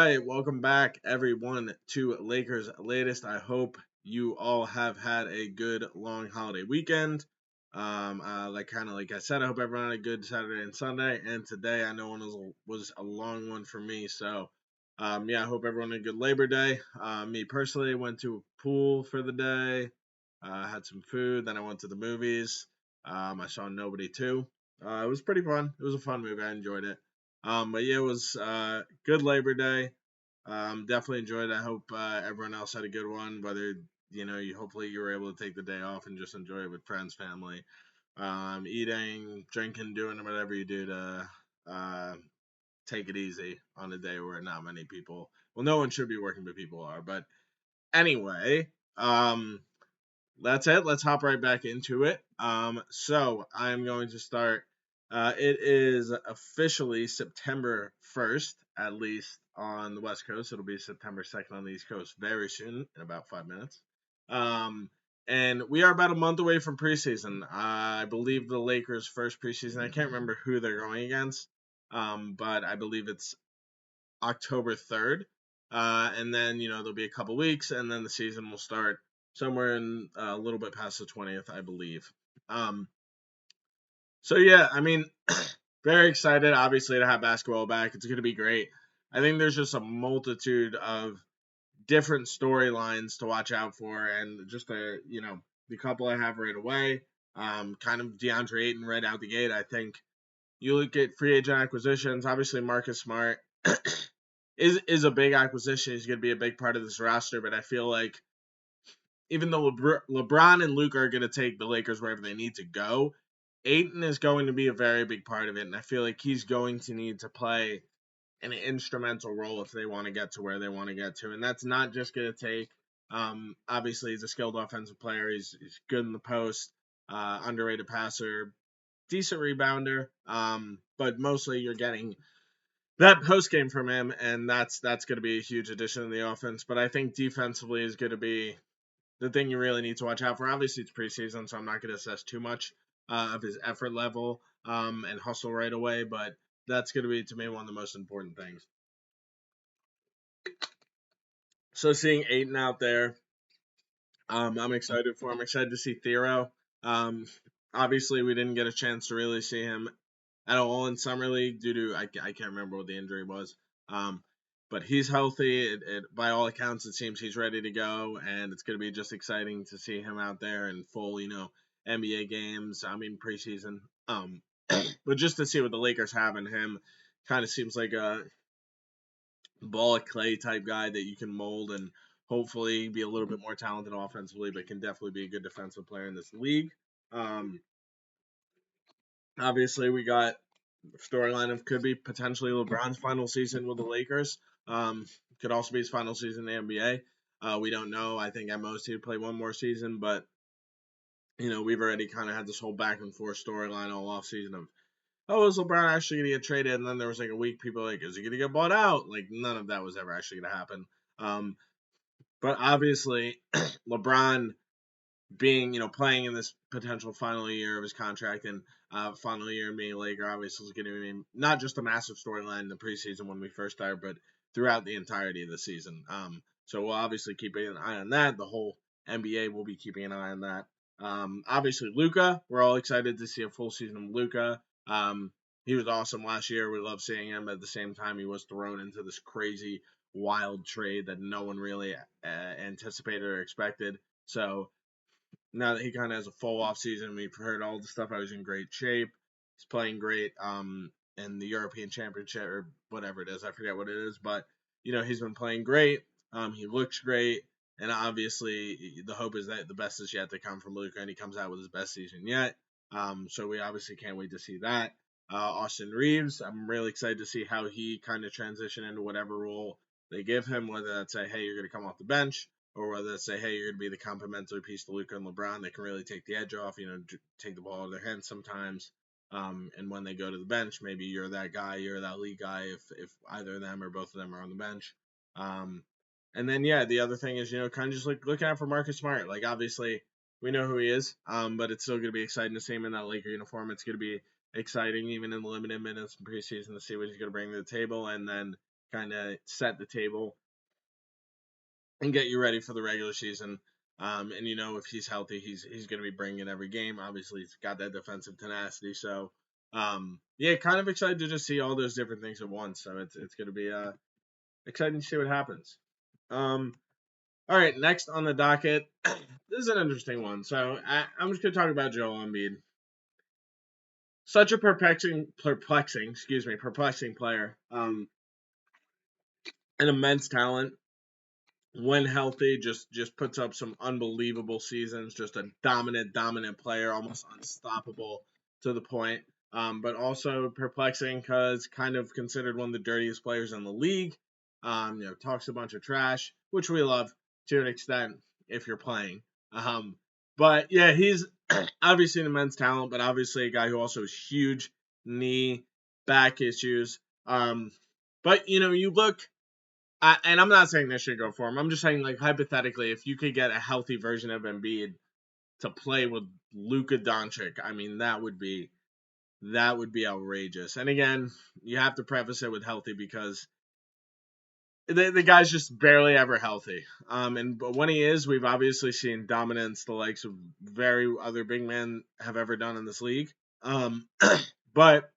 right, welcome back, everyone, to Lakers Latest. I hope you all have had a good long holiday weekend. Like I said, I hope everyone had a good Saturday and Sunday. And today, I know was a long one for me. So, yeah, I hope everyone had a good Labor Day. Me personally, went to a pool for the day, had some food, then I went to the movies. I saw Nobody too. It was pretty fun. It was a fun movie. I enjoyed it. But yeah, it was good Labor Day. Definitely enjoyed it. I hope everyone else had a good one. Whether you hopefully you were able to take the day off and just enjoy it with friends, family, eating, drinking, doing whatever you do to take it easy on a day where not many people. Well, no one should be working, but people are. But anyway, that's it. Let's hop right back into it. So I'm going to start. It is officially September 1st, at least on the West Coast. It'll be September 2nd on the East Coast very soon, in about 5 minutes. Um, and we are about a month away from preseason. I believe the Lakers' first preseason. I can't remember who they're going against, but I believe it's October 3rd. And then, there'll be a couple weeks, and then the season will start somewhere in a little bit past the 20th, I believe. Um, so, yeah, I mean, very excited, obviously, to have basketball back. It's going to be great. I think there's just a multitude of different storylines to watch out for, and just the couple I have right away. Kind of DeAndre Ayton right out the gate. I think you look at free agent acquisitions. Obviously, Marcus Smart is a big acquisition. He's going to be a big part of this roster, but I feel like even though LeBron and Luke are going to take the Lakers wherever they need to go, Ayton is going to be a very big part of it, and I feel like he's going to need to play an instrumental role if they want to get to where they want to get to, and that's not just going to take. Obviously, he's a skilled offensive player. He's good in the post, underrated passer, decent rebounder. But mostly you're getting that post game from him, and that's going to be a huge addition in the offense. But I think defensively is going to be the thing you really need to watch out for. Obviously, it's preseason, so I'm not going to assess too much of his effort level and hustle right away. But that's going to be, to me, one of the most important things. So seeing Aiton out there, I'm excited for him. I'm excited to see Thero. Um, Obviously, we didn't get a chance to really see him at all in summer league due to I can't remember what the injury was. Um, but he's healthy. By all accounts, it seems he's ready to go, and it's going to be just exciting to see him out there in full, NBA games. I mean preseason. But just to see what the Lakers have in him, kind of seems like a ball of clay type guy that you can mold and hopefully be a little bit more talented offensively, but can definitely be a good defensive player in this league. Um, Obviously, we got storyline of could be potentially LeBron's final season with the Lakers. Could also be his final season in the NBA. We don't know. I think at most he would play one more season, but we've already kind of had this whole back and forth storyline all off season of, oh, is LeBron actually gonna get traded? And then there was like a week people were like, is he gonna get bought out? Like none of that was ever actually gonna happen. But obviously, LeBron being, playing in this potential final year of his contract and final year being a Laker obviously is going to be not just a massive storyline in the preseason when we first started, but throughout the entirety of the season. So we'll obviously keep an eye on that. The whole NBA will be keeping an eye on that. Obviously, Luka, we're all excited to see a full season of Luka. He was awesome last year. We love seeing him. At the same time, he was thrown into this crazy, wild trade that no one really anticipated or expected. So now that he kind of has a full off season, we've heard all the stuff. I was in great shape. He's playing great in the European Championship or whatever it is. I forget what it is, but he's been playing great. He looks great, and obviously the hope is that the best is yet to come from Luka, and he comes out with his best season yet. So we obviously can't wait to see that. Austin Reeves, I'm really excited to see how he kind of transition into whatever role they give him, whether that's say, hey, you're going to come off the bench, or whether it's say, hey, you're going to be the complementary piece to Luka and LeBron that can really take the edge off, take the ball out of their hands sometimes. And when they go to the bench, maybe you're that guy, you're that lead guy if either of them or both of them are on the bench. And then, yeah, the other thing is, kind of just like looking out for Marcus Smart. Like, obviously, we know who he is, but it's still going to be exciting to see him in that Laker uniform. It's going to be exciting, even in the limited minutes in preseason, to see what he's going to bring to the table. And then kind of set the table and get you ready for the regular season. And if he's healthy, he's going to be bringing in every game. Obviously, he's got that defensive tenacity. So, yeah, kind of excited to just see all those different things at once. So it's going to be exciting to see what happens. All right, next on the docket, this is an interesting one. So I'm just going to talk about Joel Embiid. Such a perplexing player. An immense talent when healthy, just puts up some unbelievable seasons. Just a dominant player, almost unstoppable to the point. But also perplexing because kind of considered one of the dirtiest players in the league. Talks a bunch of trash, which we love to an extent if you're playing. But yeah, he's obviously an immense talent, but obviously a guy who also has huge knee, back issues. But you look and I'm not saying this should go for him. I'm just saying, like, hypothetically, if you could get a healthy version of Embiid to play with Luka Doncic, I mean, that would be outrageous. And again, you have to preface it with healthy because the guy's just barely ever healthy. But when he is, we've obviously seen dominance the likes of very other big men have ever done in this league. But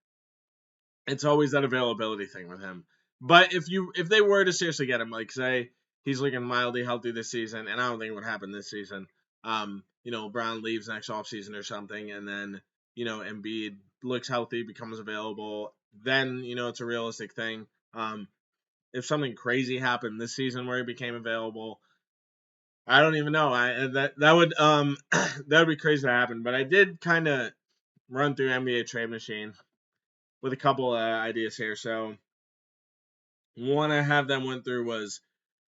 it's always that availability thing with him. But if they were to seriously get him, like say he's looking mildly healthy this season, and I don't think it would happen this season. LeBron leaves next offseason or something, and then Embiid looks healthy, becomes available, then it's a realistic thing. If something crazy happened this season where he became available, I don't even know. That would that would be crazy to happen. But I did kind of run through NBA Trade Machine with a couple ideas here. So one I have them went through was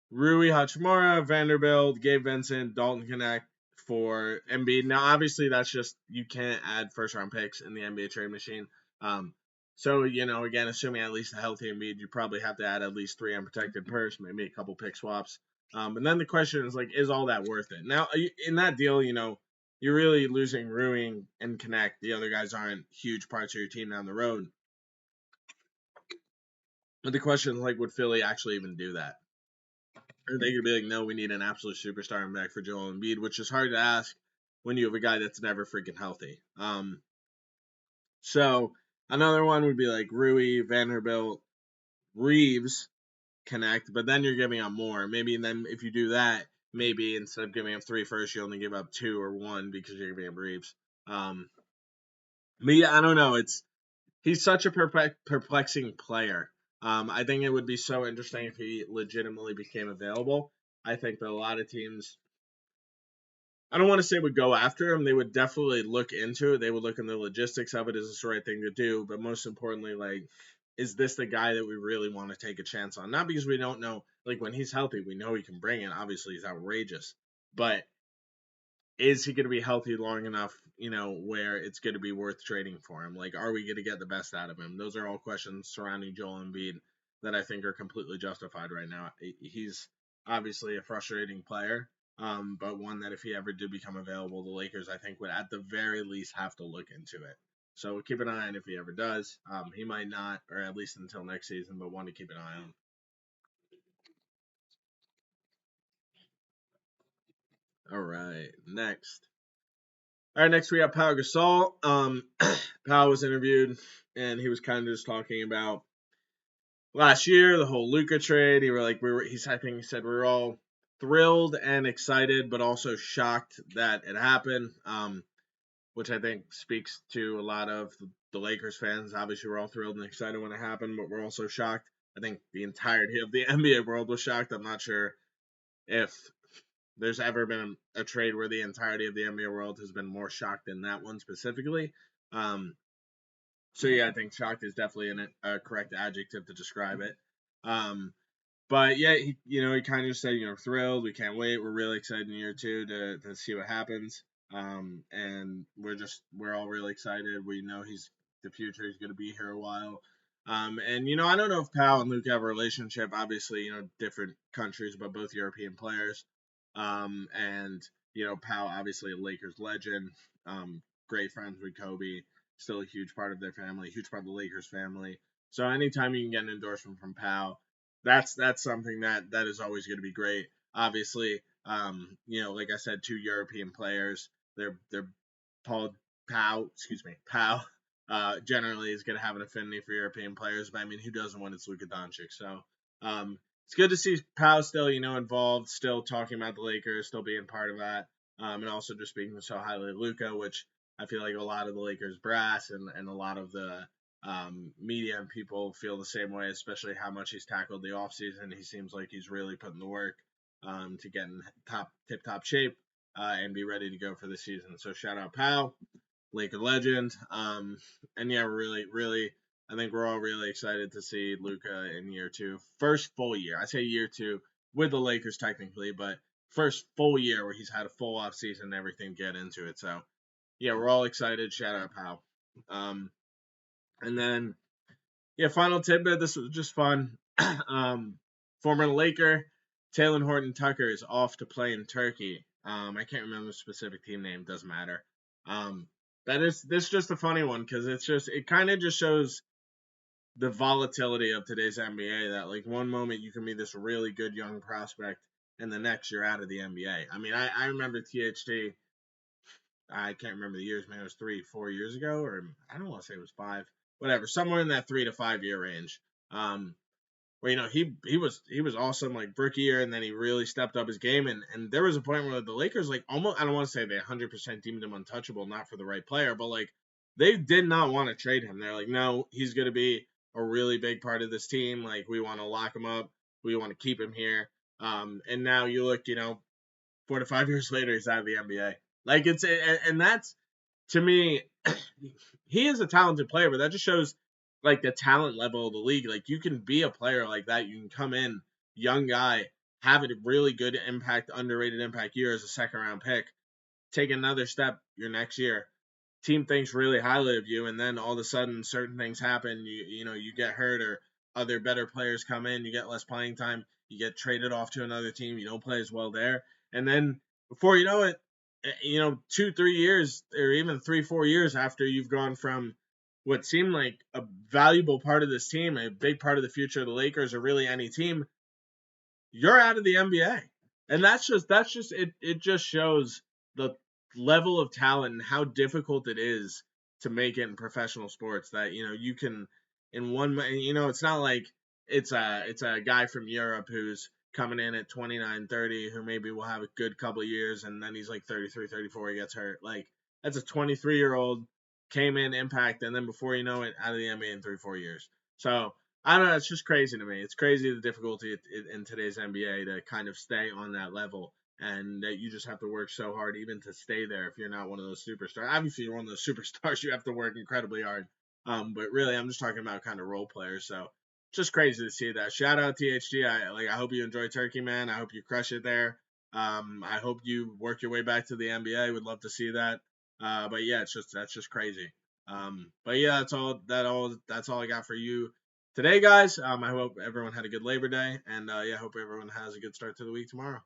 Rui Hachimura, Vanderbilt, Gabe Vincent, Dalton Connect for Embiid. Now, obviously, that's just you can't add first round picks in the NBA trade machine. So again, assuming at least a healthy Embiid, you probably have to add at least 3 unprotected purse, maybe a couple pick swaps. And then the question is like, is all that worth it? Now, in that deal, you're really losing Rui and Connect. The other guys aren't huge parts of your team down the road. But the question is like, would Philly actually even do that? Or they could be like, no, we need an absolute superstar in back for Joel Embiid, which is hard to ask when you have a guy that's never freaking healthy. So another one would be like Rui, Vanderbilt, Reeves Connect, but then you're giving up more. Maybe then if you do that, maybe instead of giving up 3 first, you only give up 2 or 1 because you're giving up Reeves. But yeah, I don't know. He's such a perplexing player. I think it would be so interesting if he legitimately became available. I think that a lot of teams, I don't want to say would go after him. They would definitely look into it. They would look in the logistics of it. Is this the right thing to do? But most importantly, like, is this the guy that we really want to take a chance on? Not because we don't know, like, when he's healthy, we know he can bring it. Obviously, he's outrageous. But is he going to be healthy long enough, where it's going to be worth trading for him? Like, are we going to get the best out of him? Those are all questions surrounding Joel Embiid that I think are completely justified right now. He's obviously a frustrating player, but one that if he ever did become available, the Lakers, I think, would at the very least have to look into it. So keep an eye on if he ever does. He might not, or at least until next season, but one to keep an eye on. All right, next. All right, next we have Pau Gasol. Pau was interviewed, and he was kind of just talking about last year, the whole Luka trade. I think he said we were all thrilled and excited, but also shocked that it happened. Which I think speaks to a lot of the Lakers fans. Obviously, we're all thrilled and excited when it happened, but we're also shocked. I think the entirety of the NBA world was shocked. I'm not sure if there's ever been a trade where the entirety of the NBA world has been more shocked than that one specifically. So yeah, I think shocked is definitely a correct adjective to describe it. But yeah, he kind of said, thrilled. We can't wait. We're really excited in year 2 to see what happens. And we're all really excited. We know the future. He's going to be here a while. And I don't know if Pau and Luke have a relationship. Obviously, different countries, but both European players. And Pau, obviously a Lakers legend. Great friends with Kobe. Still a huge part of their family, huge part of the Lakers family. So anytime you can get an endorsement from Pau, that's something that is always going to be great. Obviously, like I said, two European players. They're Paul Pau. Generally is going to have an affinity for European players, but I mean, who doesn't when it's Luka Doncic? So, it's good to see Pau still, involved, still talking about the Lakers, still being part of that, and also just speaking so highly of Luka, which I feel like a lot of the Lakers brass and a lot of the media and people feel the same way, especially how much he's tackled the offseason. He seems like he's really putting the work to get in tip top shape and be ready to go for the season. So shout out Pau, Laker legend. And yeah, really, really, I think we're all really excited to see Luka in year two. First full year. I say year two with the Lakers technically, but first full year where he's had a full off season and everything get into it. So yeah, we're all excited. Shout out Pau. And then yeah, final tidbit. This was just fun. Former Laker Taylor Horton Tucker is off to play in Turkey. I can't remember the specific team name. Doesn't matter. That is this is just a funny one because it kind of just shows the volatility of today's NBA. That like one moment you can be this really good young prospect, and the next you're out of the NBA. I mean, I remember THT. I can't remember the years. Man, it was 3-4 years ago, or I don't want to say it was 5. Whatever, somewhere in that 3 to 5 year range. Where he was awesome like rookie year, and then he really stepped up his game. And there was a point where the Lakers like almost, I don't want to say they 100% deemed him untouchable, not for the right player, but like they did not want to trade him. They're like, no, he's going to be a really big part of this team. Like we want to lock him up, we want to keep him here. And now you look, 4 to 5 years later, he's out of the NBA. Like and that's to me, he is a talented player, but that just shows like the talent level of the league. Like you can be a player like that. You can come in, young guy, have a really good impact, underrated impact year as a second round pick, take another step your next year. Team thinks really highly of you, and then all of a sudden certain things happen. You get hurt or other better players come in. You get less playing time. You get traded off to another team. You don't play as well there, and then before you know it, 2-3 years or even 3-4 years after you've gone from what seemed like a valuable part of this team, a big part of the future of the Lakers or really any team, you're out of the NBA. And that's just it. It just shows the level of talent and how difficult it is to make it in professional sports. That you can in one. It's not like it's a guy from Europe who's coming in at 29, 30, who maybe will have a good couple of years, and then he's like 33, 34, he gets hurt. Like that's a 23-year-old came in, impact, and then before you know it, out of the NBA in 3-4 years. So I don't know. It's just crazy to me. It's crazy the difficulty in today's NBA to kind of stay on that level, and that you just have to work so hard even to stay there. If you're not one of those superstars, obviously you're one of those superstars. You have to work incredibly hard. But really, I'm just talking about kind of role players. So just crazy to see that. Shout out THG. I hope you enjoy Turkey, man. I hope you crush it there. I hope you work your way back to the NBA. Would love to see that. But yeah, that's just crazy. But yeah, that's all I got for you today, guys. I hope everyone had a good Labor Day, and yeah, I hope everyone has a good start to the week tomorrow.